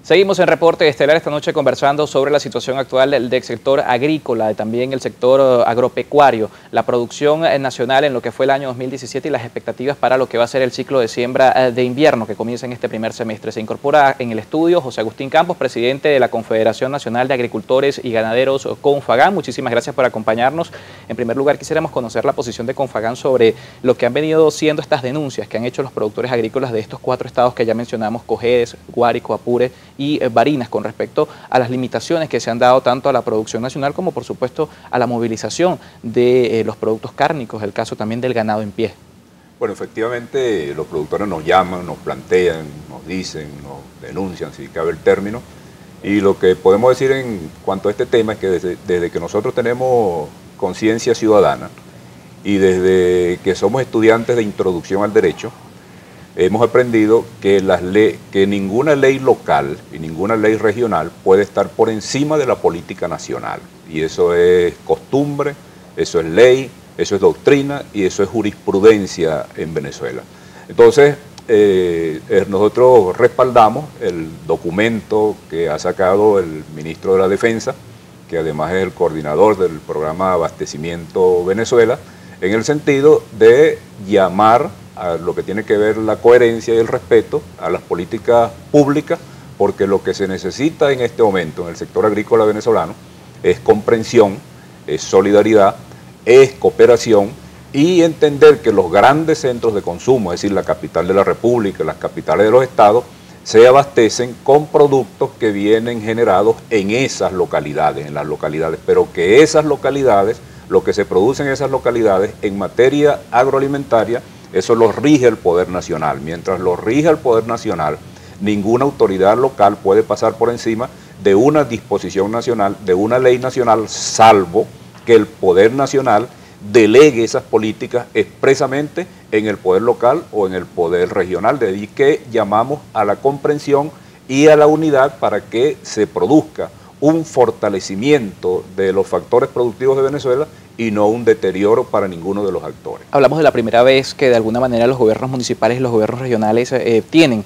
Seguimos en Reporte Estelar esta noche conversando sobre la situación actual del sector agrícola y también el sector agropecuario, la producción nacional en lo que fue el año 2017 y las expectativas para lo que va a ser el ciclo de siembra de invierno que comienza en este primer semestre. Se incorpora en el estudio José Agustín Campos, presidente de la Confederación Nacional de Agricultores y Ganaderos Confagán. Muchísimas gracias por acompañarnos. En primer lugar, quisiéramos conocer la posición de Confagán sobre lo que han venido siendo estas denuncias que han hecho los productores agrícolas de estos 4 estados que ya mencionamos, Cojedes, Guárico, Apure y Barinas, con respecto a las limitaciones que se han dado tanto a la producción nacional como por supuesto a la movilización de los productos cárnicos, el caso también del ganado en pie. Bueno, efectivamente los productores nos llaman, nos plantean, nos dicen, nos denuncian, si cabe el término, y lo que podemos decir en cuanto a este tema es que desde que nosotros tenemos conciencia ciudadana y desde que somos estudiantes de introducción al derecho, hemos aprendido que ninguna ley local y ninguna ley regional puede estar por encima de la política nacional. Y eso es costumbre, eso es ley, eso es doctrina y eso es jurisprudencia en Venezuela. Entonces, nosotros respaldamos el documento que ha sacado el ministro de la Defensa, que además es el coordinador del programa Abastecimiento Venezuela, en el sentido de llamar a lo que tiene que ver la coherencia y el respeto a las políticas públicas, porque lo que se necesita en este momento en el sector agrícola venezolano es comprensión, es solidaridad, es cooperación y entender que los grandes centros de consumo, es decir, la capital de la República, las capitales de los estados, se abastecen con productos que vienen generados en esas localidades, pero que esas localidades, lo que se produce en esas localidades en materia agroalimentaria, eso lo rige el Poder Nacional. Mientras lo rige el Poder Nacional, ninguna autoridad local puede pasar por encima de una disposición nacional, de una ley nacional, salvo que el Poder Nacional delegue esas políticas expresamente en el Poder local o en el Poder regional. De ahí que llamamos a la comprensión y a la unidad para que se produzca un fortalecimiento de los factores productivos de Venezuela y no un deterioro para ninguno de los actores. Hablamos de la primera vez que de alguna manera los gobiernos municipales y los gobiernos regionales tienen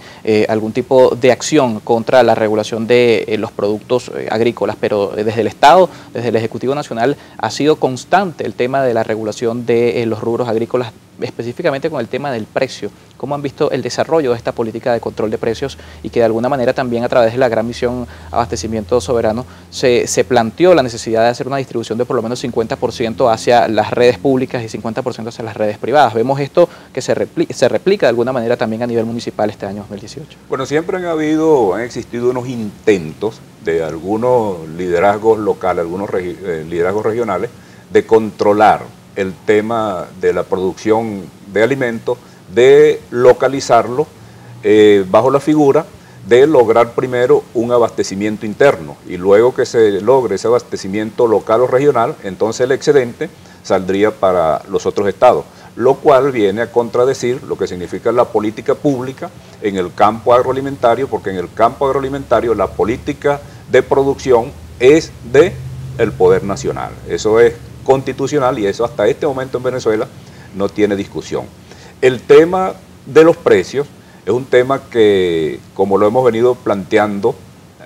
algún tipo de acción contra la regulación de los productos agrícolas, pero desde el Estado, desde el Ejecutivo Nacional, ha sido constante el tema de la regulación de los rubros agrícolas, específicamente con el tema del precio. ¿Cómo han visto el desarrollo de esta política de control de precios y que de alguna manera también a través de la gran misión Abastecimiento Soberano se planteó la necesidad de hacer una distribución de por lo menos 50% hacia las redes públicas y 50% hacia las redes privadas? Vemos esto que se replica de alguna manera también a nivel municipal este año 2018. Bueno, siempre han existido unos intentos de algunos liderazgos locales, algunos liderazgos regionales, de controlar el tema de la producción de alimentos, de localizarlo bajo la figura de lograr primero un abastecimiento interno y luego que se logre ese abastecimiento local o regional, entonces el excedente saldría para los otros estados, lo cual viene a contradecir lo que significa la política pública en el campo agroalimentario, porque en el campo agroalimentario la política de producción es del Poder Nacional. Eso es constitucional y eso hasta este momento en Venezuela no tiene discusión. El tema de los precios es un tema que, como lo hemos venido planteando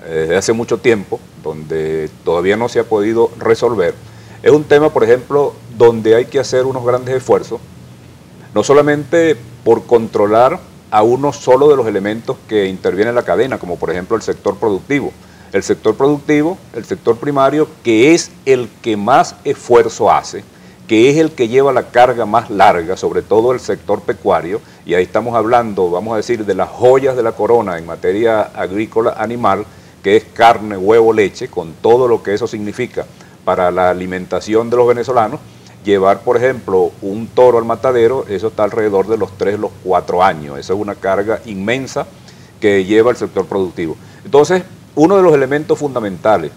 desde hace mucho tiempo, donde todavía no se ha podido resolver, es un tema, por ejemplo, donde hay que hacer unos grandes esfuerzos, no solamente por controlar a uno solo de los elementos que intervienen en la cadena, como por ejemplo el sector productivo. El sector productivo, el sector primario, que es el que más esfuerzo hace, que es el que lleva la carga más larga, sobre todo el sector pecuario, y ahí estamos hablando, vamos a decir, de las joyas de la corona en materia agrícola animal, que es carne, huevo, leche, con todo lo que eso significa para la alimentación de los venezolanos. Llevar, por ejemplo, un toro al matadero, eso está alrededor de los 3, los 4 años, eso es una carga inmensa que lleva el sector productivo. Entonces, uno de los elementos fundamentales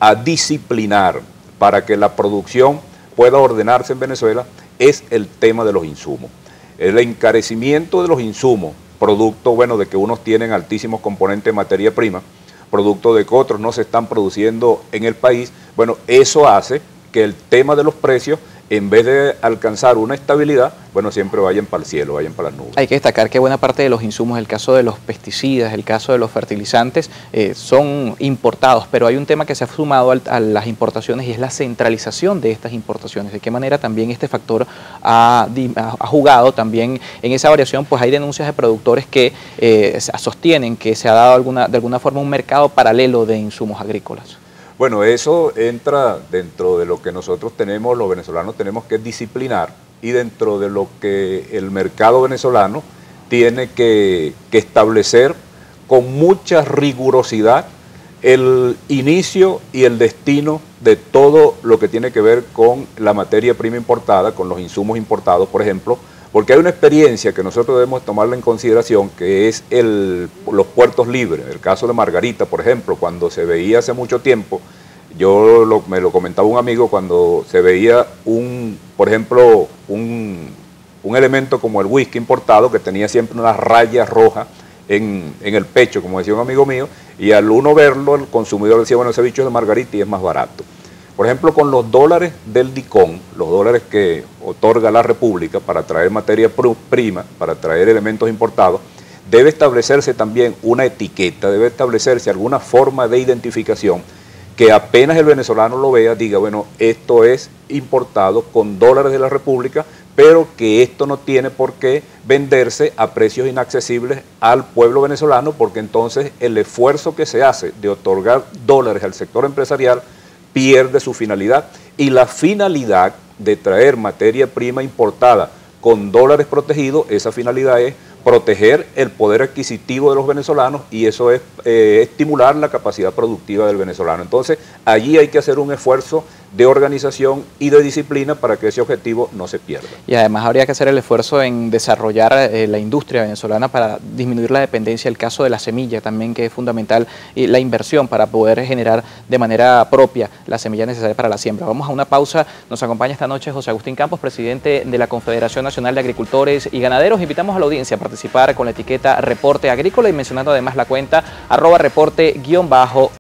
a disciplinar para que la producción pueda ordenarse en Venezuela es el tema de los insumos. El encarecimiento de los insumos, producto, bueno, de que unos tienen altísimos componentes de materia prima, producto de que otros no se están produciendo en el país, bueno, eso hace que el tema de los precios en vez de alcanzar una estabilidad, bueno, siempre vayan para el cielo, vayan para las nubes. Hay que destacar que buena parte de los insumos, el caso de los pesticidas, el caso de los fertilizantes, son importados, pero hay un tema que se ha sumado a las importaciones y es la centralización de estas importaciones. De qué manera también este factor ha jugado también en esa variación. Pues hay denuncias de productores que sostienen que se ha dado de alguna forma un mercado paralelo de insumos agrícolas. Bueno, eso entra dentro de lo que nosotros tenemos, los venezolanos tenemos que disciplinar, y dentro de lo que el mercado venezolano tiene que establecer con mucha rigurosidad el inicio y el destino de todo lo que tiene que ver con la materia prima importada, con los insumos importados, por ejemplo, porque hay una experiencia que nosotros debemos tomarla en consideración, que es los puertos libres. El caso de Margarita, por ejemplo, cuando se veía hace mucho tiempo, me lo comentaba un amigo, cuando se veía por ejemplo, un elemento como el whisky importado, que tenía siempre una raya roja en el pecho, como decía un amigo mío, y al uno verlo, el consumidor decía, bueno, ese bicho es de Margarita y es más barato. Por ejemplo, con los dólares del DICOM, los dólares que otorga la República para traer materia prima, para traer elementos importados, debe establecerse también una etiqueta, debe establecerse alguna forma de identificación que apenas el venezolano lo vea, diga, bueno, esto es importado con dólares de la República, pero que esto no tiene por qué venderse a precios inaccesibles al pueblo venezolano, porque entonces el esfuerzo que se hace de otorgar dólares al sector empresarial pierde su finalidad, y la finalidad de traer materia prima importada con dólares protegidos, esa finalidad es proteger el poder adquisitivo de los venezolanos, y eso es estimular la capacidad productiva del venezolano. Entonces, allí hay que hacer un esfuerzo de organización y de disciplina para que ese objetivo no se pierda. Y además habría que hacer el esfuerzo en desarrollar la industria venezolana para disminuir la dependencia, el caso de la semilla también, que es fundamental, y la inversión para poder generar de manera propia la semilla necesaria para la siembra. Vamos a una pausa. Nos acompaña esta noche José Agustín Campos, presidente de la Confederación Nacional de Agricultores y Ganaderos. Invitamos a la audiencia a participar con la etiqueta Reporte Agrícola y mencionando además la cuenta @reporte_.